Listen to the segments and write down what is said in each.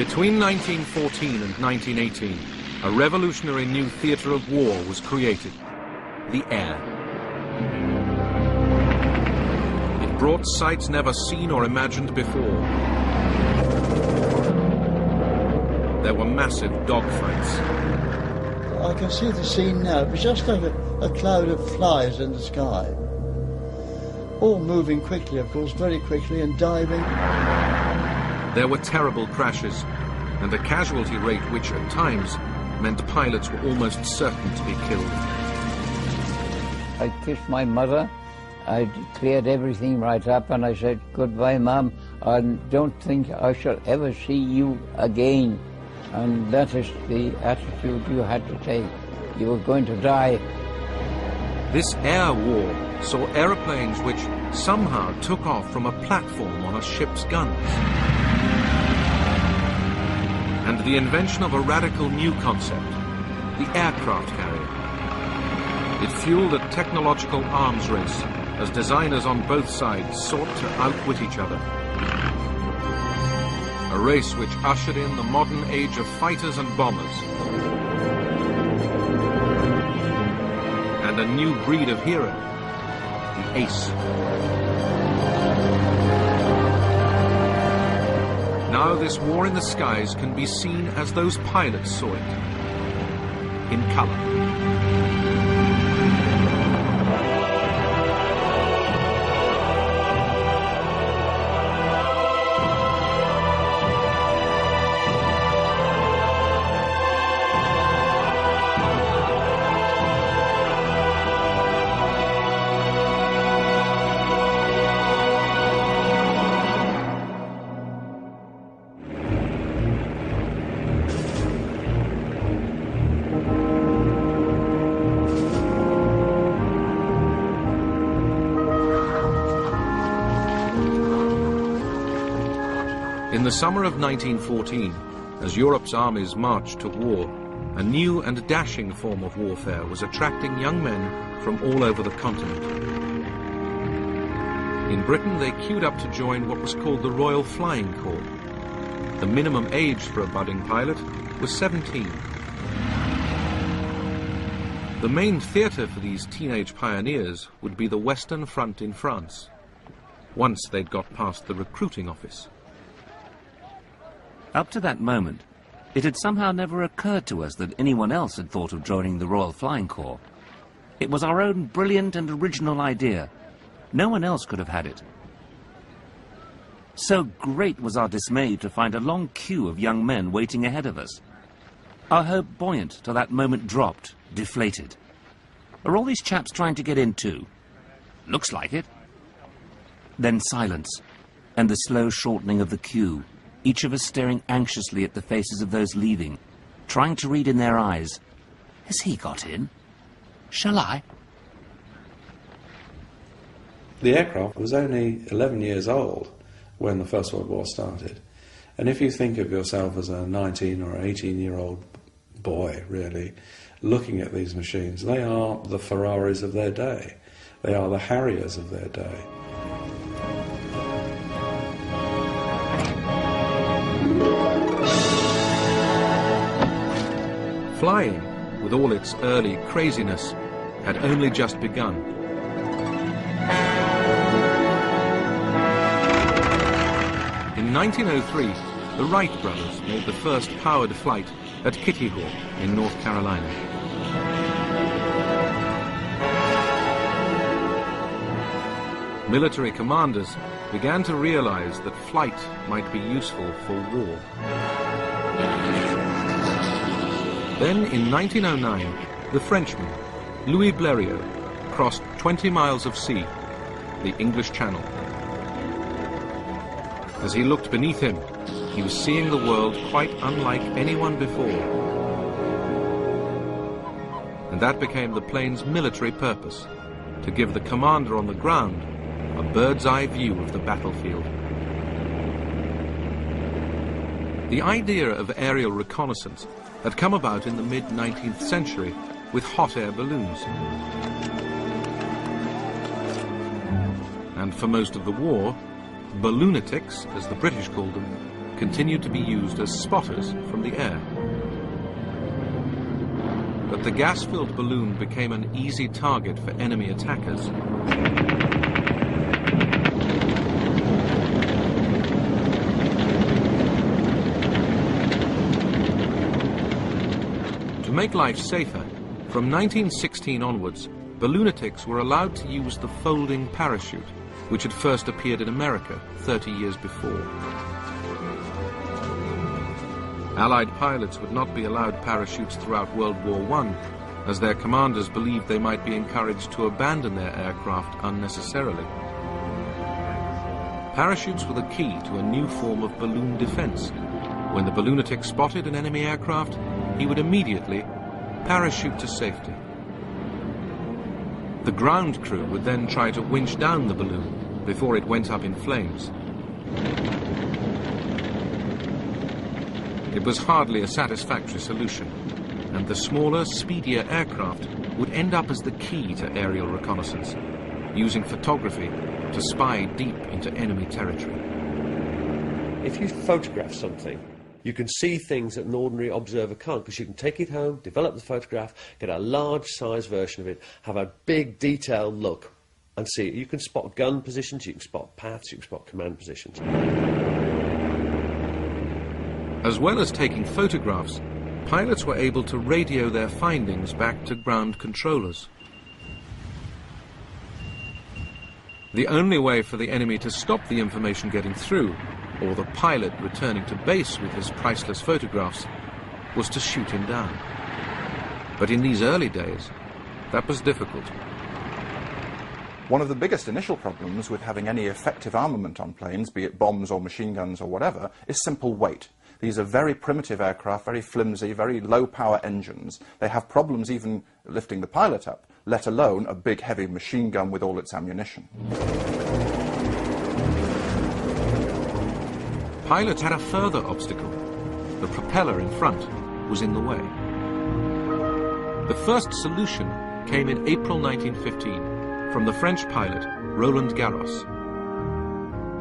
Between 1914 and 1918, a revolutionary new theatre of war was created, the air. It brought sights never seen or imagined before. There were massive dogfights. I can see the scene now. It was just like a cloud of flies in the sky. All moving quickly, of course, very quickly, and diving. There were terrible crashes, and a casualty rate which, at times, meant pilots were almost certain to be killed. I kissed my mother. I cleared everything right up, and I said, "Goodbye, Mum. I don't think I shall ever see you again." And that is the attitude you had to take. You were going to die. This air war saw aeroplanes which somehow took off from a platform on a ship's guns. And the invention of a radical new concept, the aircraft carrier. It fueled a technological arms race as designers on both sides sought to outwit each other. A race which ushered in the modern age of fighters and bombers. And a new breed of hero, the ace. Now this war in the skies can be seen as those pilots saw it, in color. In the summer of 1914, as Europe's armies marched to war, a new and dashing form of warfare was attracting young men from all over the continent. In Britain, they queued up to join what was called the Royal Flying Corps. The minimum age for a budding pilot was 17. The main theatre for these teenage pioneers would be the Western Front in France, once they'd got past the recruiting office. Up to that moment, it had somehow never occurred to us that anyone else had thought of joining the Royal Flying Corps. It was our own brilliant and original idea. No one else could have had it. So great was our dismay to find a long queue of young men waiting ahead of us. Our hope buoyant till that moment dropped, deflated. Are all these chaps trying to get in too? Looks like it. Then silence, and the slow shortening of the queue. Each of us staring anxiously at the faces of those leaving, trying to read in their eyes, has he got in? Shall I? The aircraft was only 11 years old when the First World War started. And if you think of yourself as a 19 or 18-year-old boy, really, looking at these machines, they are the Ferraris of their day. They are the Harriers of their day. Flying, with all its early craziness, had only just begun. In 1903, the Wright brothers made the first powered flight at Kitty Hawk in North Carolina. Military commanders began to realize that flight might be useful for war. Then, in 1909, the Frenchman, Louis Blériot, crossed 20 miles of sea, the English Channel. As he looked beneath him, he was seeing the world quite unlike anyone before. And that became the plane's military purpose, to give the commander on the ground a bird's-eye view of the battlefield. The idea of aerial reconnaissance had come about in the mid-19th century with hot air balloons. And for most of the war, balloonatics, as the British called them, continued to be used as spotters from the air. But the gas-filled balloon became an easy target for enemy attackers. To make life safer, from 1916 onwards, balloonatics were allowed to use the folding parachute, which had first appeared in America 30 years before. Allied pilots would not be allowed parachutes throughout World War I, as their commanders believed they might be encouraged to abandon their aircraft unnecessarily. Parachutes were the key to a new form of balloon defense. When the balloonatic spotted an enemy aircraft, he would immediately parachute to safety. The ground crew would then try to winch down the balloon before it went up in flames. It was hardly a satisfactory solution, and the smaller, speedier aircraft would end up as the key to aerial reconnaissance, using photography to spy deep into enemy territory. If you photograph something, you can see things that an ordinary observer can't, because you can take it home, develop the photograph, get a large-size version of it, have a big, detailed look, and see it. You can spot gun positions, you can spot paths, you can spot command positions. As well as taking photographs, pilots were able to radio their findings back to ground controllers. The only way for the enemy to stop the information getting through, or the pilot returning to base with his priceless photographs, was to shoot him down. But in these early days, that was difficult. One of the biggest initial problems with having any effective armament on planes, be it bombs or machine guns or whatever, is simple weight. These are very primitive aircraft, very flimsy, very low-power engines. They have problems even lifting the pilot up, let alone a big, heavy machine gun with all its ammunition. Pilots had a further obstacle. The propeller in front was in the way. The first solution came in April 1915 from the French pilot Roland Garros.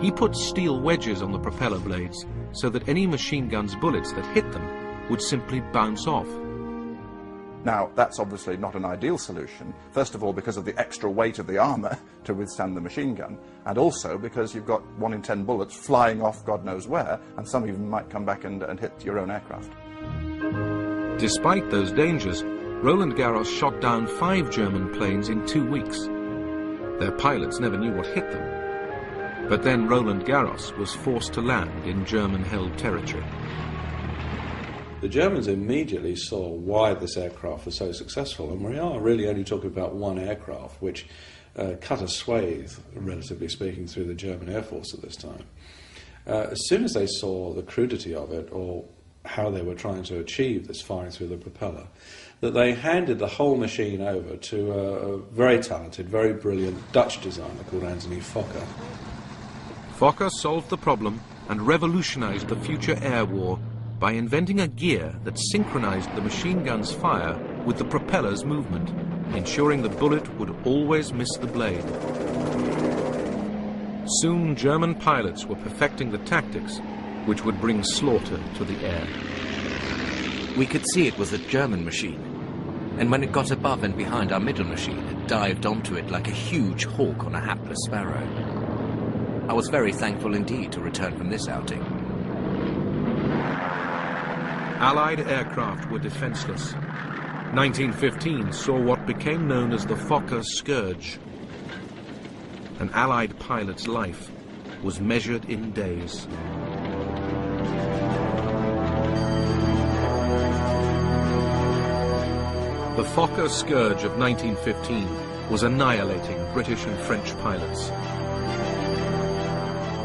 He put steel wedges on the propeller blades so that any machine gun's bullets that hit them would simply bounce off. Now, that's obviously not an ideal solution, first of all because of the extra weight of the armour to withstand the machine gun, and also because you've got 1 in 10 bullets flying off God knows where, and some even might come back and hit your own aircraft. Despite those dangers, Roland Garros shot down 5 German planes in 2 weeks. Their pilots never knew what hit them. But then Roland Garros was forced to land in German-held territory. The Germans immediately saw why this aircraft was so successful, and we are really only talking about one aircraft, which cut a swathe, relatively speaking, through the German Air Force at this time. As soon as they saw the crudity of it, or how they were trying to achieve this firing through the propeller, that they handed the whole machine over to a very talented, very brilliant Dutch designer called Anthony Fokker. Fokker solved the problem and revolutionized the future air war by inventing a gear that synchronized the machine gun's fire with the propeller's movement, ensuring the bullet would always miss the blade. Soon German pilots were perfecting the tactics which would bring slaughter to the air. We could see it was a German machine, and when it got above and behind our middle machine, it dived onto it like a huge hawk on a hapless sparrow. I was very thankful indeed to return from this outing. Allied aircraft were defenseless. 1915 saw what became known as the Fokker Scourge. An Allied pilot's life was measured in days. The Fokker Scourge of 1915 was annihilating British and French pilots.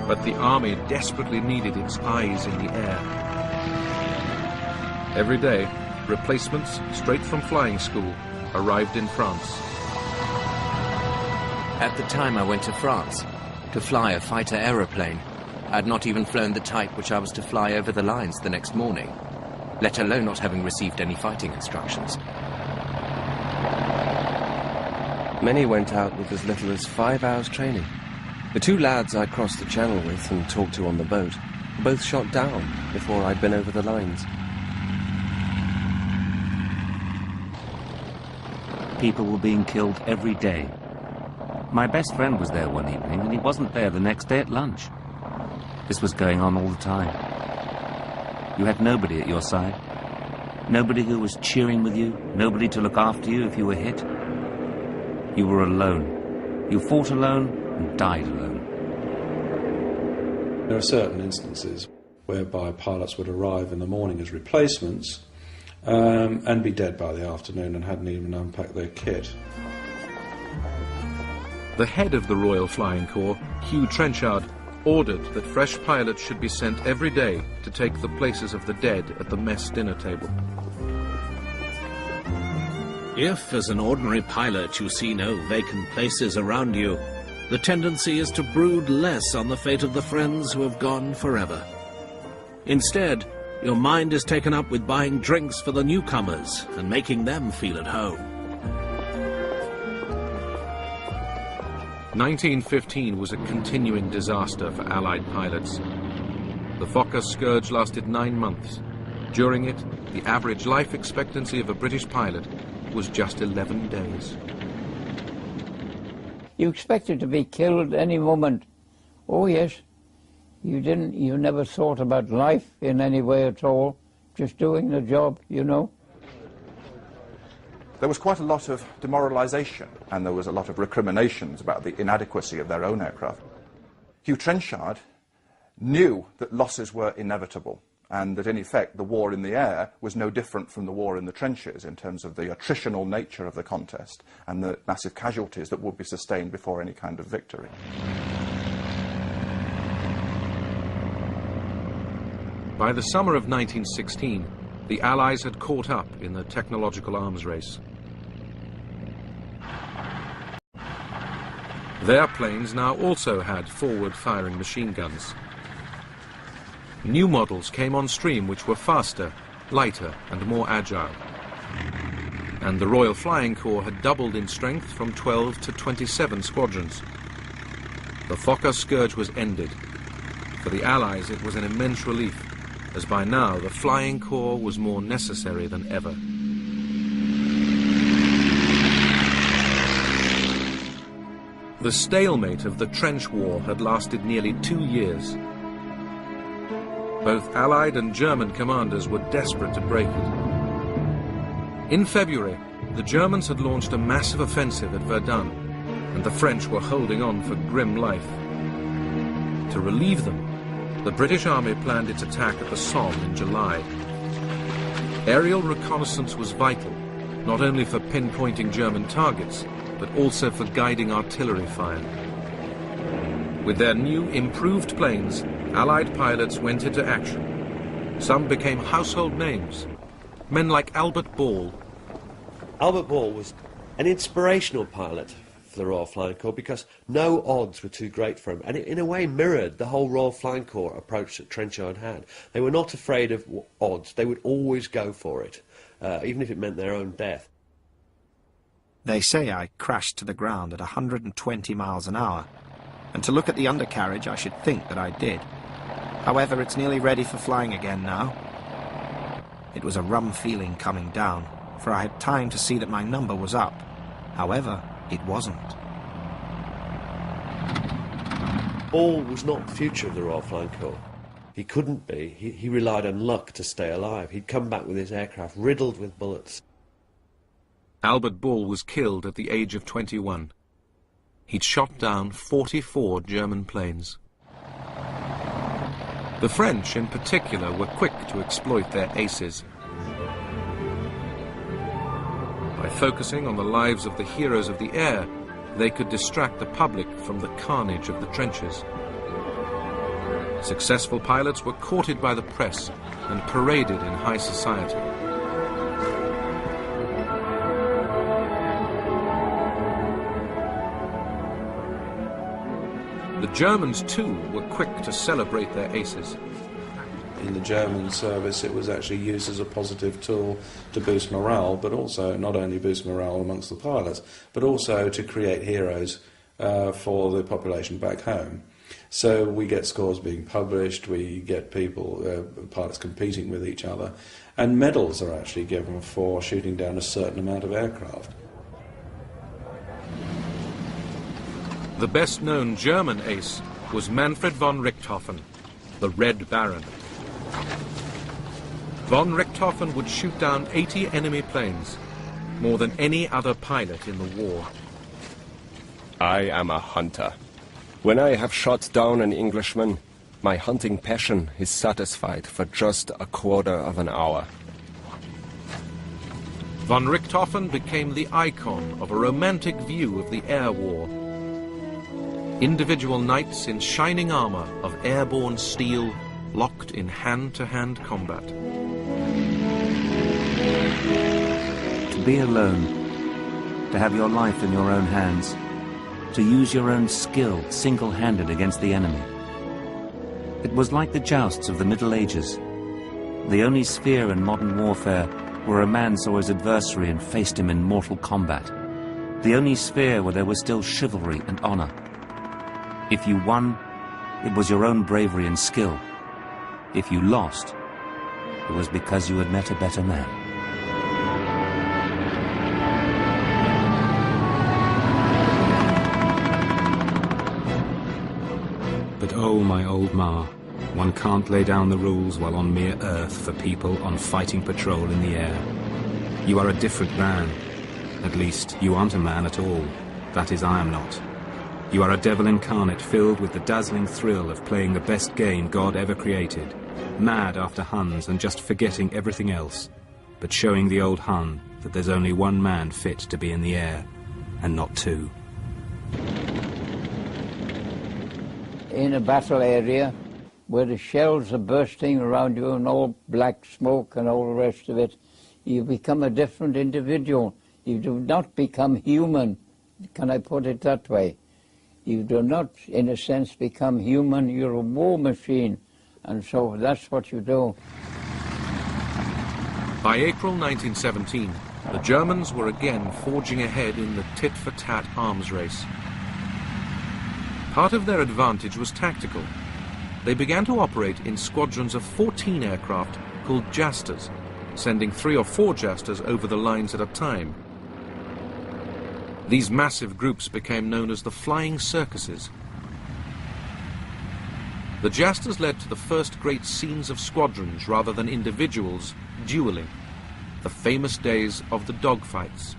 But the army desperately needed its eyes in the air. Every day, replacements straight from flying school arrived in France. At the time I went to France to fly a fighter aeroplane. I had not even flown the type which I was to fly over the lines the next morning, let alone not having received any fighting instructions. Many went out with as little as 5 hours training. The 2 lads I crossed the channel with and talked to on the boat both shot down before I'd been over the lines. People were being killed every day. My best friend was there one evening, and he wasn't there the next day at lunch. This was going on all the time. You had nobody at your side. Nobody who was cheering with you. Nobody to look after you if you were hit. You were alone. You fought alone and died alone. There are certain instances whereby pilots would arrive in the morning as replacements and be dead by the afternoon and hadn't even unpacked their kit. The head of the Royal Flying Corps, Hugh Trenchard, ordered that fresh pilots should be sent every day to take the places of the dead at the mess dinner table. If, as an ordinary pilot, you see no vacant places around you, the tendency is to brood less on the fate of the friends who have gone forever. Instead, your mind is taken up with buying drinks for the newcomers and making them feel at home. 1915 was a continuing disaster for Allied pilots. The Fokker scourge lasted 9 months. During it, the average life expectancy of a British pilot was just 11 days. You expected to be killed any moment. Oh yes. You never thought about life in any way at all. Just doing the job, you know. There was quite a lot of demoralisation, and there was a lot of recriminations about the inadequacy of their own aircraft. Hugh Trenchard knew that losses were inevitable, and that in effect the war in the air was no different from the war in the trenches in terms of the attritional nature of the contest and the massive casualties that would be sustained before any kind of victory. By the summer of 1916, the Allies had caught up in the technological arms race. Their planes now also had forward-firing machine guns. New models came on stream which were faster, lighter and more agile. And the Royal Flying Corps had doubled in strength from 12 to 27 squadrons. The Fokker scourge was ended. For the Allies it was an immense relief, as by now the Flying Corps was more necessary than ever. The stalemate of the trench war had lasted nearly 2 years. Both Allied and German commanders were desperate to break it. In February, the Germans had launched a massive offensive at Verdun, and the French were holding on for grim life. To relieve them, the British Army planned its attack at the Somme in July. Aerial reconnaissance was vital, not only for pinpointing German targets, but also for guiding artillery fire. With their new, improved planes, Allied pilots went into action. Some became household names. Men like Albert Ball. Albert Ball was an inspirational pilot for the Royal Flying Corps because no odds were too great for him, and it in a way mirrored the whole Royal Flying Corps approach that Trenchard had. They were not afraid of odds. They would always go for it, even if it meant their own death. They say I crashed to the ground at 120 miles an hour, and to look at the undercarriage I should think that I did. However, it's nearly ready for flying again now. It was a rum feeling coming down, for I had time to see that my number was up. However, it wasn't. Ball was not the future of the Royal Flying Corps. He couldn't be. He relied on luck to stay alive. He'd come back with his aircraft riddled with bullets. Albert Ball was killed at the age of 21. He'd shot down 44 German planes. The French, in particular, were quick to exploit their aces. By focusing on the lives of the heroes of the air, they could distract the public from the carnage of the trenches. Successful pilots were courted by the press and paraded in high society. The Germans, too, were quick to celebrate their aces. In the German service, it was actually used as a positive tool to boost morale, but also not only boost morale amongst the pilots, but also to create heroes for the population back home. So we get scores being published, we get people, pilots competing with each other, and medals are actually given for shooting down a certain amount of aircraft. The best-known German ace was Manfred von Richthofen, the Red Baron. Von Richthofen would shoot down 80 enemy planes, more than any other pilot in the war. I am a hunter. When I have shot down an Englishman, my hunting passion is satisfied for just a quarter of an hour. Von Richthofen became the icon of a romantic view of the air war. Individual knights in shining armor of airborne steel, locked in hand-to-hand combat. To be alone, to have your life in your own hands, to use your own skill single-handed against the enemy. It was like the jousts of the Middle Ages, the only sphere in modern warfare where a man saw his adversary and faced him in mortal combat, the only sphere where there was still chivalry and honor. If you won, it was your own bravery and skill. If you lost, it was because you had met a better man. But oh, my old ma, one can't lay down the rules while on mere earth for people on fighting patrol in the air. You are a different man. At least, you aren't a man at all. That is, I am not. You are a devil incarnate filled with the dazzling thrill of playing the best game God ever created, mad after Huns and just forgetting everything else, but showing the old Hun that there's only one man fit to be in the air, and not two. In a battle area where the shells are bursting around you and all black smoke and all the rest of it, you become a different individual. You do not become human. Can I put it that way? You do not, in a sense, become human. You're a war machine, and so that's what you do. By April 1917, the Germans were again forging ahead in the tit-for-tat arms race. Part of their advantage was tactical. They began to operate in squadrons of 14 aircraft called Jasters, sending 3 or 4 Jasters over the lines at a time. These massive groups became known as the Flying Circuses. The Jasters led to the first great scenes of squadrons rather than individuals dueling, the famous days of the dogfights.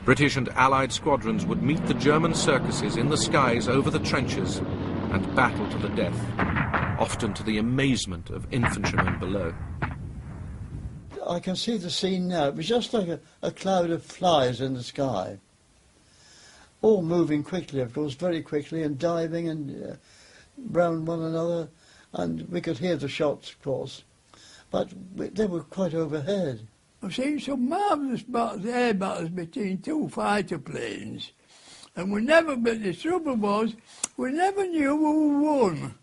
British and Allied squadrons would meet the German Circuses in the skies over the trenches and battle to the death, often to the amazement of infantrymen below. I can see the scene now. It was just like a cloud of flies in the sky. All moving quickly, of course, very quickly, and diving and round one another. And we could hear the shots, of course. But they were quite overhead. I've seen some marvellous air battles between 2 fighter planes. And but the trouble was, we never knew who won.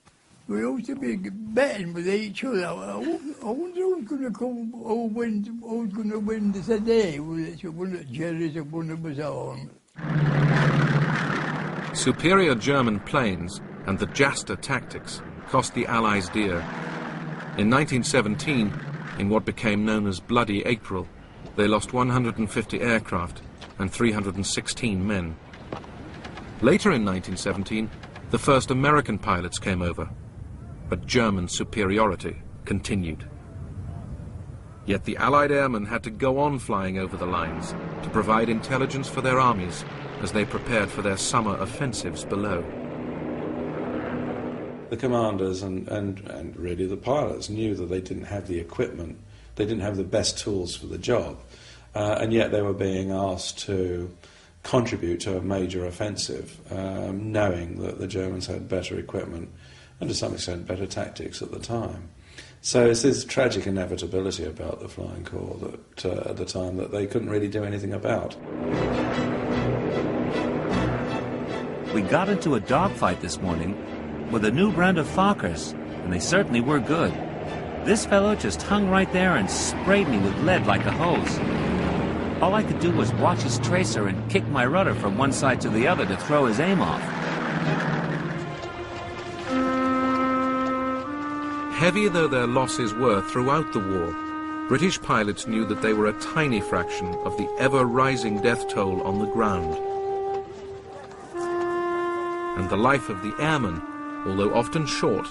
We used to be betting with each other. I wonder who's going to come, who's going to win this day. One of Jerry's and one of his own. Superior German planes and the Jaster tactics cost the Allies dear. In 1917, in what became known as Bloody April, they lost 150 aircraft and 316 men. Later in 1917, the first American pilots came over, but German superiority continued. Yet the Allied airmen had to go on flying over the lines to provide intelligence for their armies as they prepared for their summer offensives below. The commanders and really the pilots knew that they didn't have the equipment, they didn't have the best tools for the job, and yet they were being asked to contribute to a major offensive, knowing that the Germans had better equipment and to some extent better tactics at the time. So it's this tragic inevitability about the Flying Corps that at the time that they couldn't really do anything about. We got into a dogfight this morning with a new brand of Fokkers, and they certainly were good. This fellow just hung right there and sprayed me with lead like a hose. All I could do was watch his tracer and kick my rudder from one side to the other to throw his aim off. Heavy though their losses were throughout the war, British pilots knew that they were a tiny fraction of the ever-rising death toll on the ground. And the life of the airman, although often short,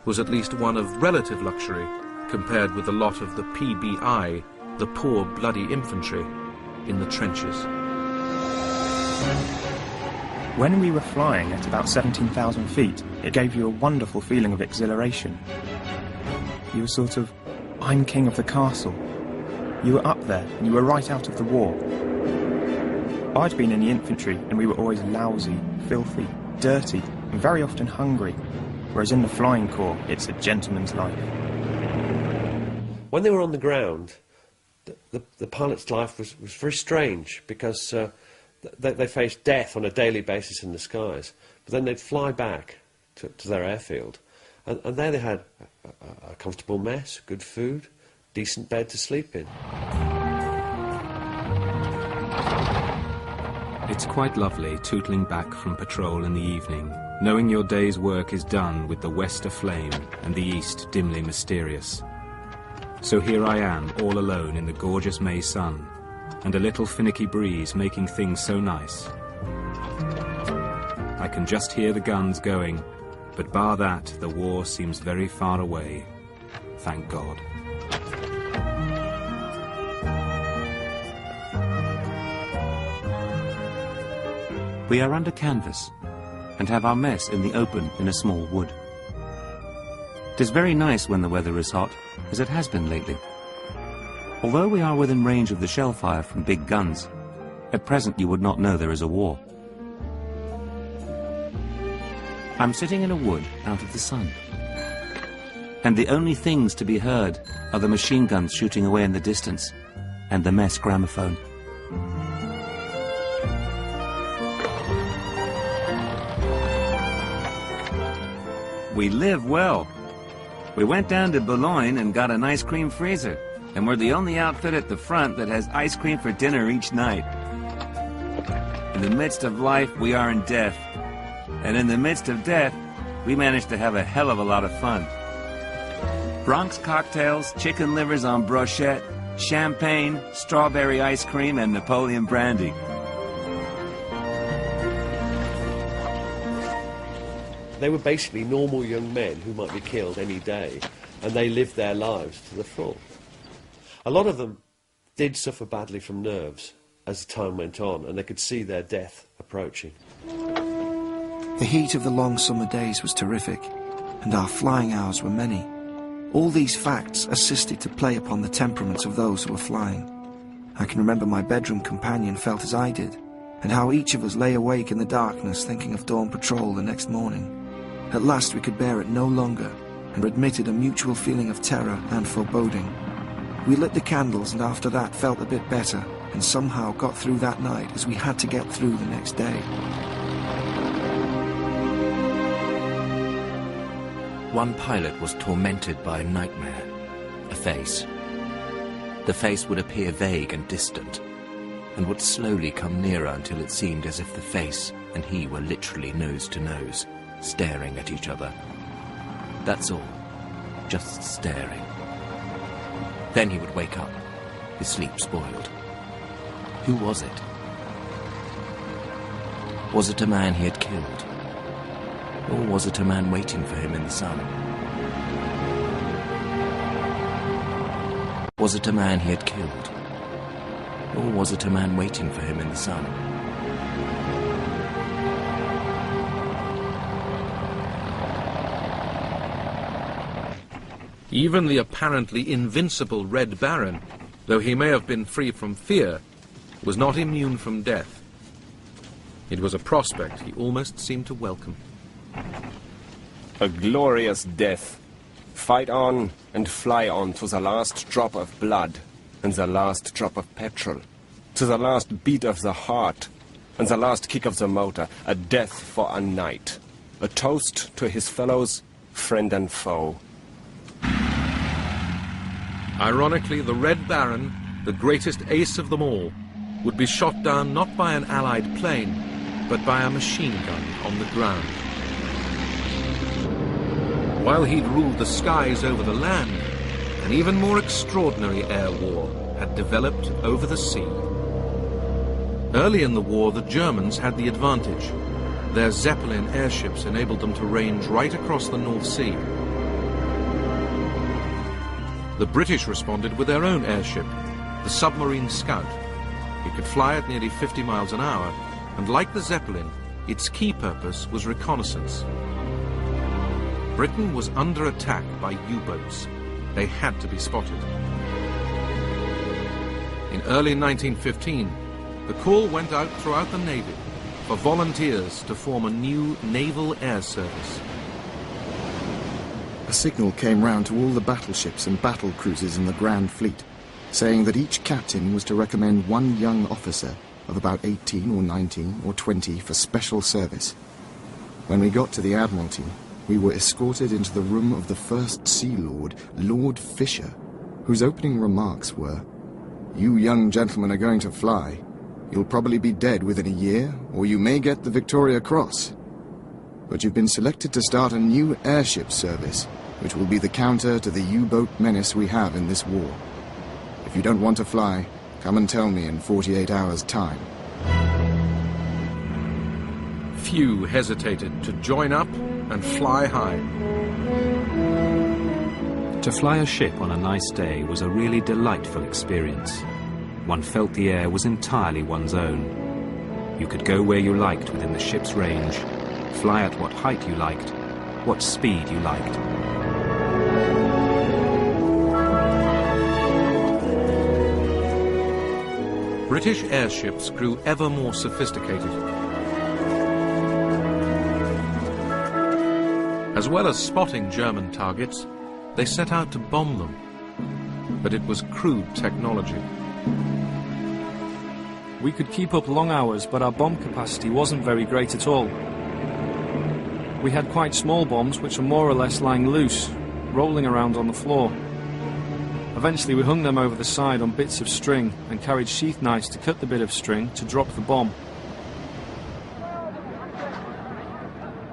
was at least one of relative luxury compared with the lot of the PBI, the poor bloody infantry, in the trenches. When we were flying at about 17,000 feet, it gave you a wonderful feeling of exhilaration. You were sort of, I'm king of the castle. You were up there, and you were right out of the war. I'd been in the infantry, and we were always lousy, filthy, dirty, and very often hungry, whereas in the flying corps, it's a gentleman's life. When they were on the ground, the pilot's life was very strange, because they faced death on a daily basis in the skies, but then they'd fly back to their airfield, and there they had a comfortable mess, good food, decent bed to sleep in. It's quite lovely tootling back from patrol in the evening, knowing your day's work is done with the west aflame and the east dimly mysterious. So here I am, all alone in the gorgeous May sun, and a little finicky breeze making things so nice. I can just hear the guns going, but bar that, the war seems very far away. Thank God. We are under canvas and have our mess in the open in a small wood. It is very nice when the weather is hot, as it has been lately. Although we are within range of the shell fire from big guns, at present you would not know there is a war. I'm sitting in a wood out of the sun, and the only things to be heard are the machine guns shooting away in the distance and the mess gramophone. We live well. We went down to Boulogne and got an ice cream freezer, and we're the only outfit at the front that has ice cream for dinner each night. In the midst of life, we are in death. And in the midst of death, we managed to have a hell of a lot of fun. Bronx cocktails, chicken livers on brochette, champagne, strawberry ice cream, and Napoleon brandy. They were basically normal young men who might be killed any day, and they lived their lives to the full. A lot of them did suffer badly from nerves as the time went on, and they could see their death approaching. The heat of the long summer days was terrific, and our flying hours were many. All these facts assisted to play upon the temperaments of those who were flying. I can remember my bedroom companion felt as I did, and how each of us lay awake in the darkness thinking of dawn patrol the next morning. At last we could bear it no longer, and admitted a mutual feeling of terror and foreboding. We lit the candles, and after that felt a bit better, and somehow got through that night as we had to get through the next day. One pilot was tormented by a nightmare, a face. The face would appear vague and distant, and would slowly come nearer until it seemed as if the face and he were literally nose to nose, staring at each other. That's all, just staring. Then he would wake up, his sleep spoiled. Who was it? Was it a man he had killed? Or was it a man waiting for him in the sun? Was it a man he had killed? Or was it a man waiting for him in the sun? Even the apparently invincible Red Baron, though he may have been free from fear, was not immune from death. It was a prospect he almost seemed to welcome. A glorious death. Fight on and fly on to the last drop of blood and the last drop of petrol, to the last beat of the heart and the last kick of the motor. A death for a night. A toast to his fellows, friend and foe. Ironically, the Red Baron, the greatest ace of them all, would be shot down not by an Allied plane, but by a machine gun on the ground. While he'd ruled the skies over the land, an even more extraordinary air war had developed over the sea. Early in the war, the Germans had the advantage. Their Zeppelin airships enabled them to range right across the North Sea. The British responded with their own airship, the submarine Scout. It could fly at nearly 50 miles an hour, and like the Zeppelin, its key purpose was reconnaissance. Britain was under attack by U-boats. They had to be spotted. In early 1915, the call went out throughout the Navy for volunteers to form a new naval air service. A signal came round to all the battleships and battle cruisers in the Grand Fleet, saying that each captain was to recommend one young officer of about 18 or 19 or 20 for special service. When we got to the Admiralty, we were escorted into the room of the First Sea Lord, Lord Fisher, whose opening remarks were, "You young gentlemen are going to fly. You'll probably be dead within a year, or you may get the Victoria Cross. But you've been selected to start a new airship service, which will be the counter to the U-boat menace we have in this war. If you don't want to fly, come and tell me in 48 hours' time." Few hesitated to join up and fly high. To fly a ship on a nice day was a really delightful experience. One felt the air was entirely one's own. You could go where you liked within the ship's range, fly at what height you liked, what speed you liked. British airships grew ever more sophisticated. As well as spotting German targets, they set out to bomb them. But it was crude technology. We could keep up long hours, but our bomb capacity wasn't very great at all. We had quite small bombs, which were more or less lying loose, rolling around on the floor. Eventually we hung them over the side on bits of string and carried sheath knives to cut the bit of string to drop the bomb.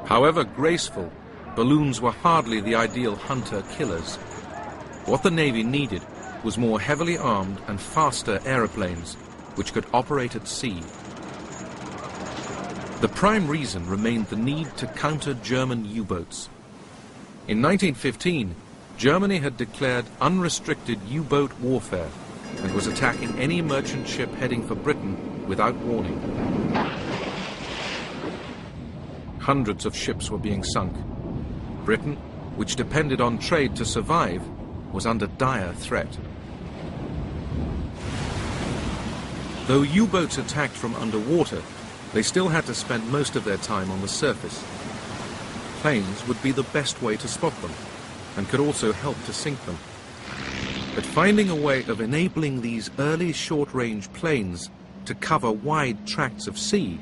However graceful, balloons were hardly the ideal hunter-killers. What the Navy needed was more heavily armed and faster aeroplanes, which could operate at sea. The prime reason remained the need to counter German U-boats. In 1915, Germany had declared unrestricted U-boat warfare and was attacking any merchant ship heading for Britain without warning. Hundreds of ships were being sunk. Britain, which depended on trade to survive, was under dire threat. Though U-boats attacked from underwater, they still had to spend most of their time on the surface. Planes would be the best way to spot them, and could also help to sink them. But finding a way of enabling these early short-range planes to cover wide tracts of sea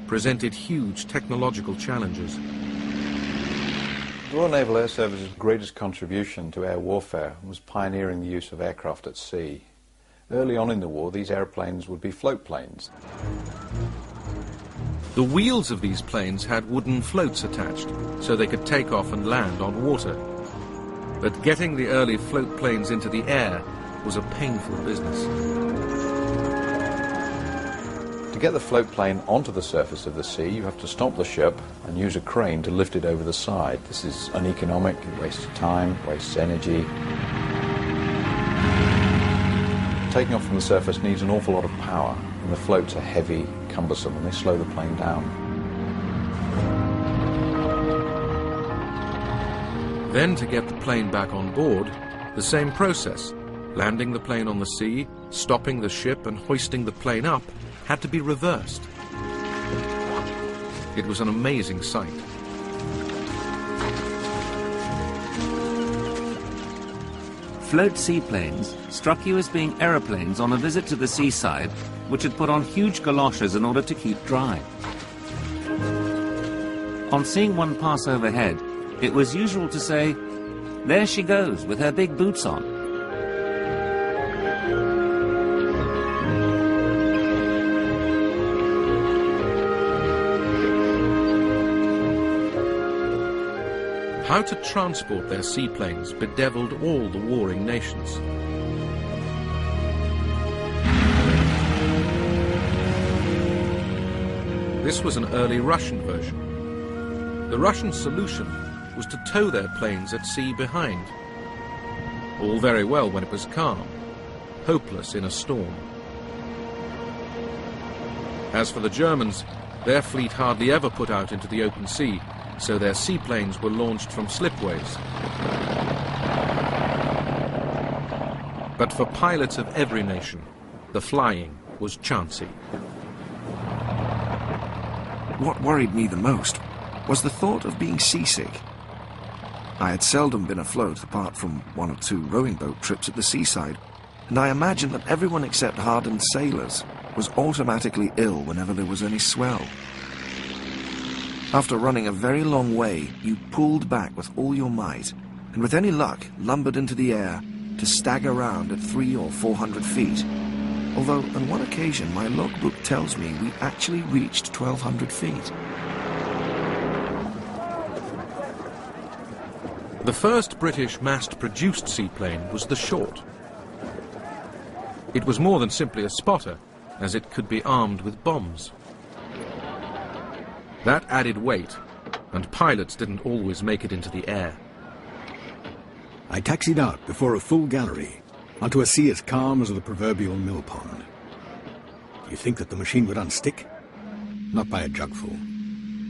presented huge technological challenges. The Royal Naval Air Service's greatest contribution to air warfare was pioneering the use of aircraft at sea. Early on in the war, these airplanes would be float planes. The wheels of these planes had wooden floats attached, so they could take off and land on water. But getting the early float planes into the air was a painful business. To get the float plane onto the surface of the sea, you have to stop the ship and use a crane to lift it over the side. This is uneconomic, it wastes time, wastes energy. Taking off from the surface needs an awful lot of power, and the floats are heavy, cumbersome, and they slow the plane down. Then to get the plane back on board, the same process. Landing the plane on the sea, stopping the ship and hoisting the plane up had to be reversed. It was an amazing sight. Float seaplanes struck you as being aeroplanes on a visit to the seaside, which had put on huge galoshes in order to keep dry. On seeing one pass overhead, it was usual to say, "There she goes with her big boots on." How to transport their seaplanes bedeviled all the warring nations. This was an early Russian version. The Russian solution was to tow their planes at sea behind. All very well when it was calm, hopeless in a storm. As for the Germans, their fleet hardly ever put out into the open sea, so their seaplanes were launched from slipways. But for pilots of every nation, the flying was chancy. What worried me the most was the thought of being seasick. I had seldom been afloat apart from 1 or 2 rowing boat trips at the seaside, and I imagined that everyone except hardened sailors was automatically ill whenever there was any swell. After running a very long way, you pulled back with all your might, and with any luck lumbered into the air to stagger round at 300 or 400 feet. Although on one occasion my logbook tells me we actually reached 1,200 feet. The first British mass-produced seaplane was the Short. It was more than simply a spotter, as it could be armed with bombs. That added weight, and pilots didn't always make it into the air. I taxied out before a full gallery, onto a sea as calm as the proverbial mill pond. You think that the machine would unstick? Not by a jugful.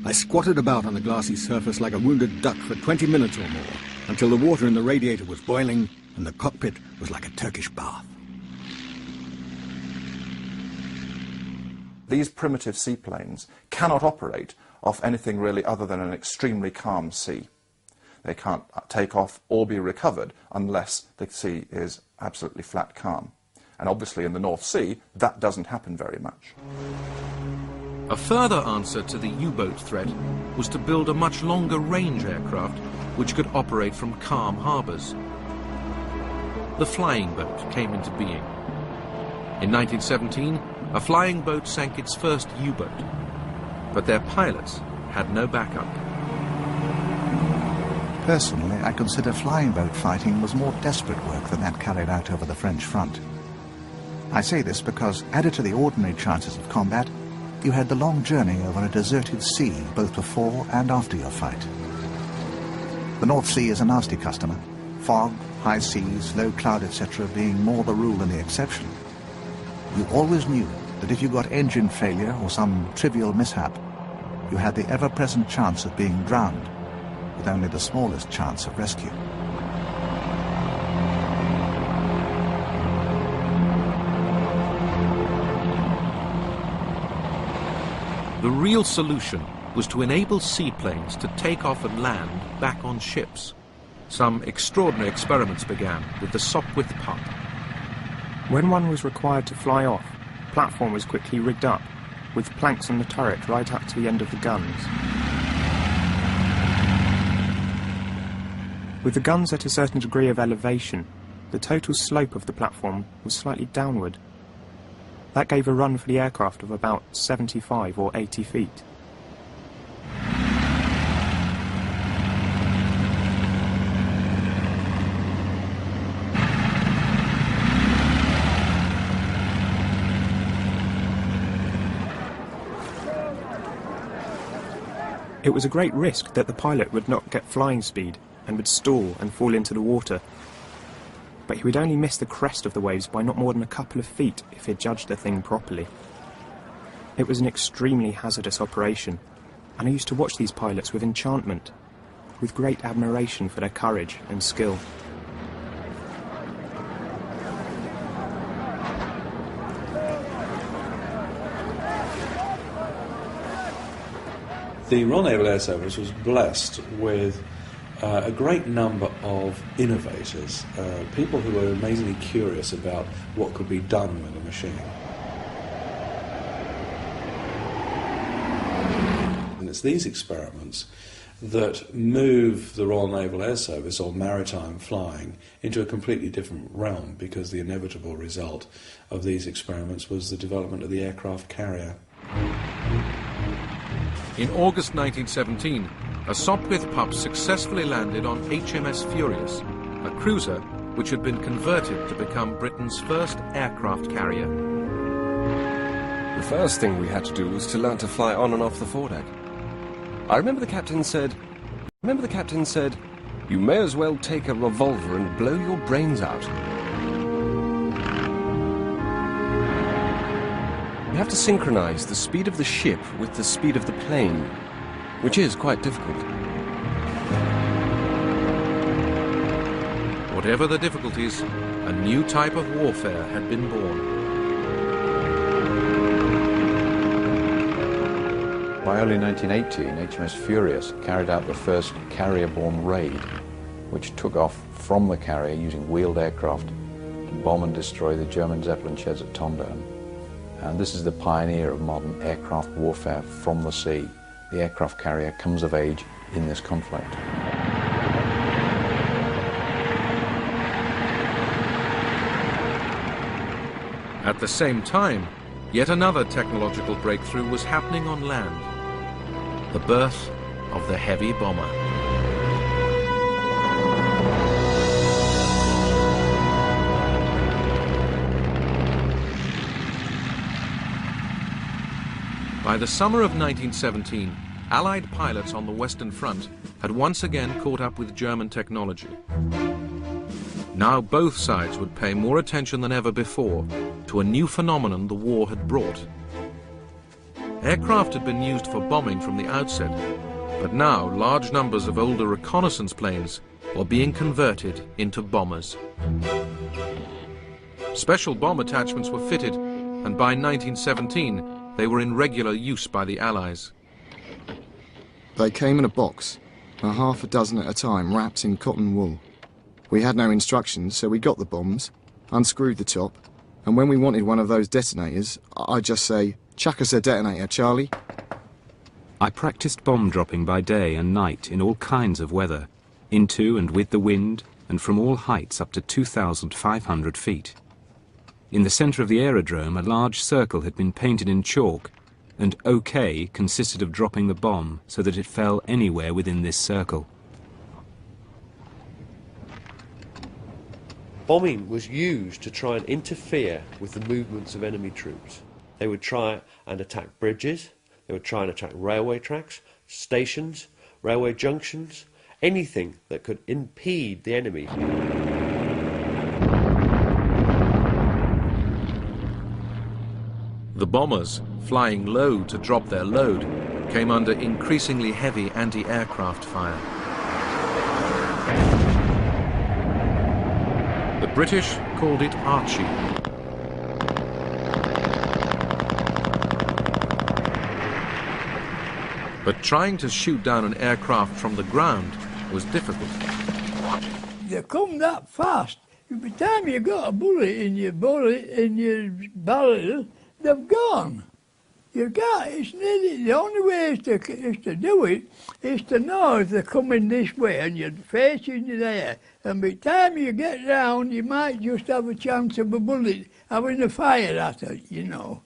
I squatted about on the glassy surface like a wounded duck for 20 minutes or more, until the water in the radiator was boiling and the cockpit was like a Turkish bath. These primitive seaplanes cannot operate off anything really other than an extremely calm sea. They can't take off or be recovered unless the sea is absolutely flat calm. And obviously in the North Sea, that doesn't happen very much. A further answer to the U-boat threat was to build a much longer range aircraft which could operate from calm harbours. The flying boat came into being. In 1917, a flying boat sank its first U-boat, but their pilots had no backup. Personally, I consider flying boat fighting was more desperate work than that carried out over the French front. I say this because, added to the ordinary chances of combat, you had the long journey over a deserted sea both before and after your fight. The North Sea is a nasty customer, fog, high seas, low cloud, etc. being more the rule than the exception. You always knew that if you got engine failure or some trivial mishap, you had the ever-present chance of being drowned, with only the smallest chance of rescue. The real solution was to enable seaplanes to take off and land back on ships. Some extraordinary experiments began with the Sopwith Pup. When one was required to fly off, the platform was quickly rigged up, with planks on the turret right up to the end of the guns. With the guns at a certain degree of elevation, the total slope of the platform was slightly downward. That gave a run for the aircraft of about 75 or 80 feet. It was a great risk that the pilot would not get flying speed and would stall and fall into the water. But he would only miss the crest of the waves by not more than a couple of feet if he had judged the thing properly. It was an extremely hazardous operation, and I used to watch these pilots with enchantment, with great admiration for their courage and skill. The Royal Naval Air Service was blessed with a great number of innovators, people who were amazingly curious about what could be done with a machine. And it's these experiments that move the Royal Naval Air Service, or maritime flying, into a completely different realm, because the inevitable result of these experiments was the development of the aircraft carrier. In August 1917, a Sopwith pup successfully landed on HMS Furious, a cruiser which had been converted to become Britain's first aircraft carrier. The first thing we had to do was to learn to fly on and off the foredeck. I remember the captain said, "You may as well take a revolver and blow your brains out." You have to synchronize the speed of the ship with the speed of the plane, which is quite difficult. Whatever the difficulties, a new type of warfare had been born. By early 1918, HMS Furious carried out the first carrier-borne raid, which took off from the carrier using wheeled aircraft to bomb and destroy the German Zeppelin sheds at Tondern. And this is the pioneer of modern aircraft warfare from the sea. The aircraft carrier comes of age in this conflict. At the same time, yet another technological breakthrough was happening on land. The birth of the heavy bomber. By the summer of 1917, Allied pilots on the Western Front had once again caught up with German technology. Now both sides would pay more attention than ever before to a new phenomenon the war had brought. Aircraft had been used for bombing from the outset, but now large numbers of older reconnaissance planes were being converted into bombers. Special bomb attachments were fitted, and by 1917 they were in regular use by the Allies. They came in a box, a half a dozen at a time, wrapped in cotton wool. We had no instructions, so we got the bombs, unscrewed the top, and when we wanted one of those detonators, I'd just say, "Chuck us a detonator, Charlie." I practiced bomb dropping by day and night in all kinds of weather, into and with the wind, and from all heights up to 2,500 feet. In the centre of the aerodrome, a large circle had been painted in chalk, and OK consisted of dropping the bomb so that it fell anywhere within this circle. Bombing was used to try and interfere with the movements of enemy troops. They would try and attack bridges, they would try and attack railway tracks, stations, railway junctions, anything that could impede the enemy. The bombers, flying low to drop their load, came under increasingly heavy anti-aircraft fire. The British called it Archie. But trying to shoot down an aircraft from the ground was difficult. They come that fast. By the time you got a bullet in your barrel, they've gone. You can't, it's nearly, the only way is to do it is to know if they're coming this way and you're facing there. And by the time you get round, you might just have a chance of a bullet having a fire at it, you know.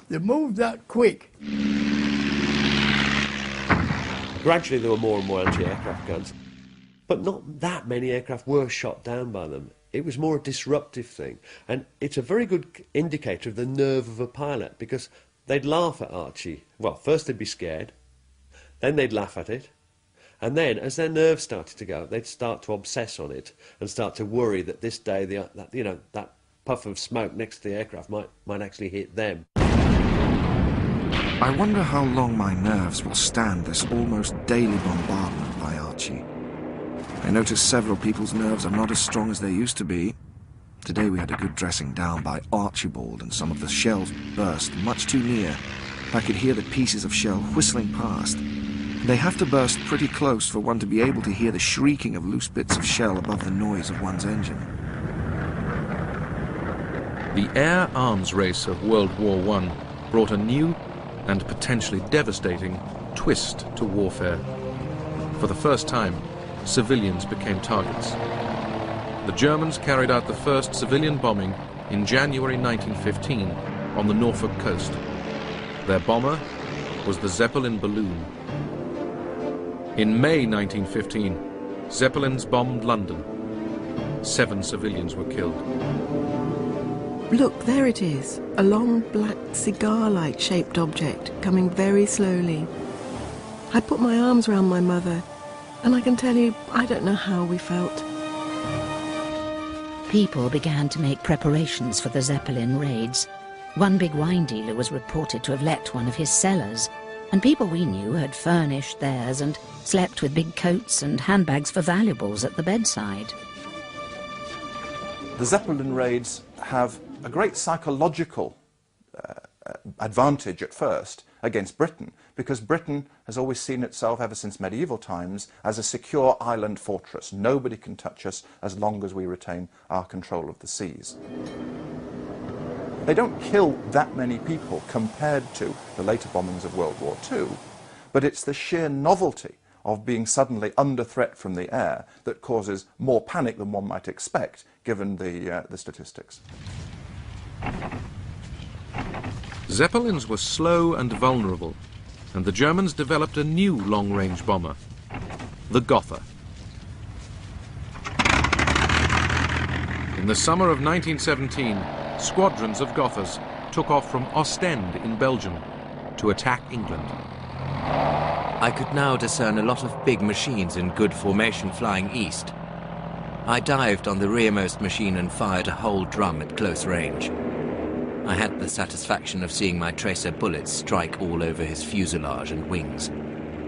They move that quick. Gradually there were more and more anti-aircraft guns, but not that many aircraft were shot down by them. It was more a disruptive thing, and it's a very good indicator of the nerve of a pilot, because they'd laugh at Archie. Well, first they'd be scared, then they'd laugh at it, and then as their nerves started to go, they'd start to obsess on it and start to worry that this day that puff of smoke next to the aircraft might actually hit them. I wonder how long my nerves will stand this almost daily bombardment by Archie. I notice several people's nerves are not as strong as they used to be. Today we had a good dressing down by Archibald, and some of the shells burst much too near. I could hear the pieces of shell whistling past. They have to burst pretty close for one to be able to hear the shrieking of loose bits of shell above the noise of one's engine. The air arms race of World War I brought a new and potentially devastating twist to warfare. For the first time, civilians became targets. The Germans carried out the first civilian bombing in January 1915 on the Norfolk coast. Their bomber was the Zeppelin balloon. In May 1915, Zeppelins bombed London. 7 civilians were killed. Look, there it is. A long, black, cigar-like shaped object coming very slowly. I put my arms around my mother, and I can tell you, I don't know how we felt. People began to make preparations for the Zeppelin raids. One big wine dealer was reported to have let one of his cellars, and people we knew had furnished theirs and slept with big coats and handbags for valuables at the bedside. The Zeppelin raids have a great psychological advantage at first against Britain, because Britain has always seen itself, ever since medieval times, as a secure island fortress. Nobody can touch us as long as we retain our control of the seas. They don't kill that many people compared to the later bombings of World War II, but it's the sheer novelty of being suddenly under threat from the air that causes more panic than one might expect, given the statistics. Zeppelins were slow and vulnerable, and the Germans developed a new long-range bomber, the Gotha. In the summer of 1917, squadrons of Gothas took off from Ostend in Belgium to attack England. I could now discern a lot of big machines in good formation flying east. I dived on the rearmost machine and fired a whole drum at close range. I had the satisfaction of seeing my tracer bullets strike all over his fuselage and wings.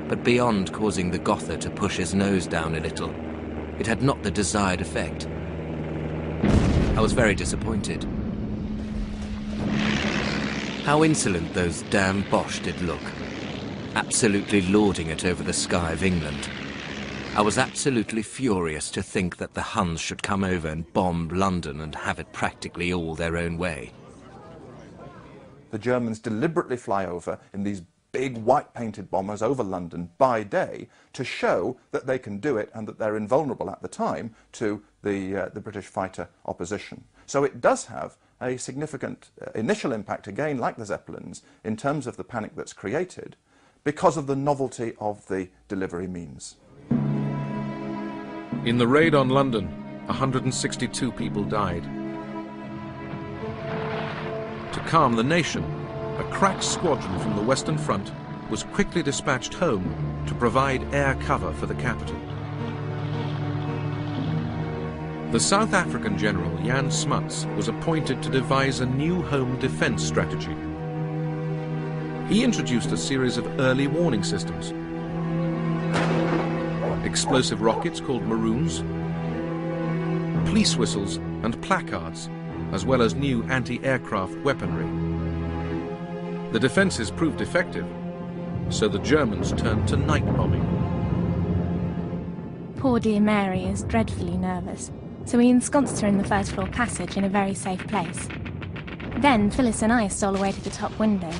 But beyond causing the Gotha to push his nose down a little, it had not the desired effect. I was very disappointed. How insolent those damn Boche did look, absolutely lording it over the sky of England. I was absolutely furious to think that the Huns should come over and bomb London and have it practically all their own way. The Germans deliberately fly over in these big white-painted bombers over London by day to show that they can do it and that they're invulnerable at the time to the British fighter opposition. So it does have a significant initial impact, again, like the Zeppelins, in terms of the panic that's created because of the novelty of the delivery means. In the raid on London, 162 people died. To calm the nation, a crack squadron from the Western Front was quickly dispatched home to provide air cover for the capital. The South African general Jan Smuts was appointed to devise a new home defense strategy. He introduced a series of early warning systems, explosive rockets called Maroons, police whistles and placards, as well as new anti-aircraft weaponry. The defences proved effective, so the Germans turned to night bombing. Poor dear Mary is dreadfully nervous, so we ensconced her in the first floor passage in a very safe place. Then Phyllis and I stole away to the top window.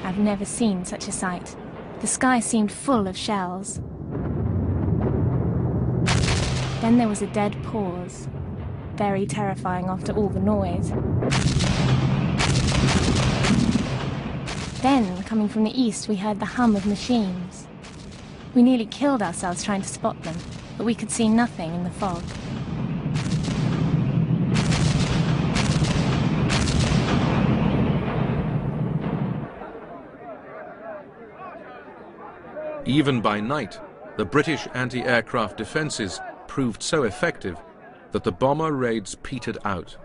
I've never seen such a sight. The sky seemed full of shells. Then there was a dead pause, very terrifying after all the noise. Then, coming from the east, we heard the hum of machines. We nearly killed ourselves trying to spot them, but we could see nothing in the fog. Even by night, the British anti-aircraft defences proved so effective that the bomber raids petered out.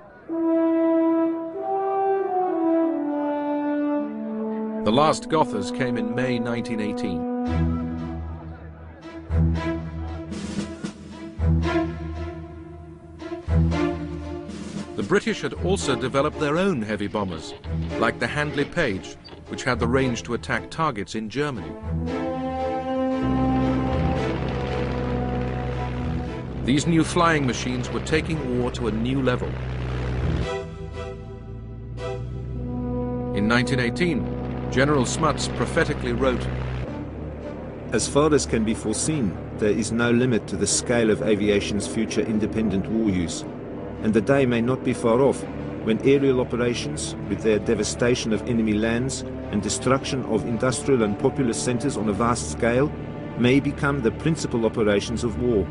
The last Gothas came in May 1918. The British had also developed their own heavy bombers, like the Handley Page, which had the range to attack targets in Germany. These new flying machines were taking war to a new level. In 1918, General Smuts prophetically wrote, "As far as can be foreseen, there is no limit to the scale of aviation's future independent war use, and the day may not be far off when aerial operations, with their devastation of enemy lands and destruction of industrial and populous centres on a vast scale, may become the principal operations of war.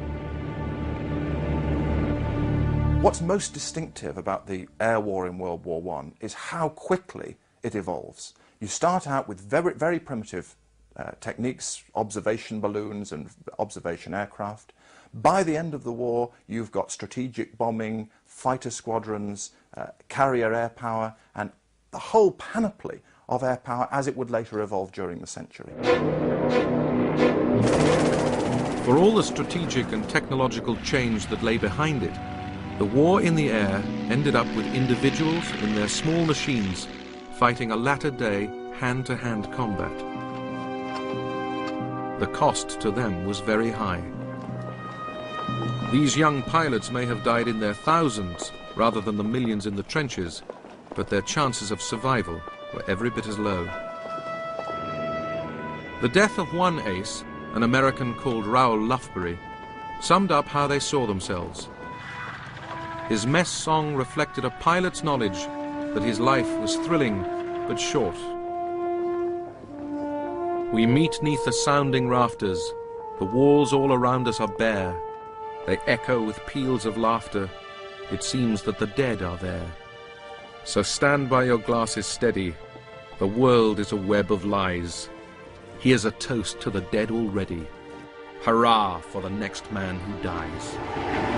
What's most distinctive about the air war in World War I is how quickly it evolves. You start out with very, very primitive techniques, observation balloons and observation aircraft. By the end of the war, you've got strategic bombing, fighter squadrons, carrier air power, and the whole panoply of air power as it would later evolve during the century. For all the strategic and technological change that lay behind it, the war in the air ended up with individuals in their small machines fighting a latter-day hand-to-hand combat. The cost to them was very high. These young pilots may have died in their thousands rather than the millions in the trenches, but their chances of survival were every bit as low. The death of one ace, an American called Raoul Lufbery, summed up how they saw themselves. His mess song reflected a pilot's knowledge that his life was thrilling but short. We meet 'neath the sounding rafters, the walls all around us are bare. They echo with peals of laughter, it seems that the dead are there. So stand by your glasses steady, the world is a web of lies. Here's a toast to the dead already, hurrah for the next man who dies.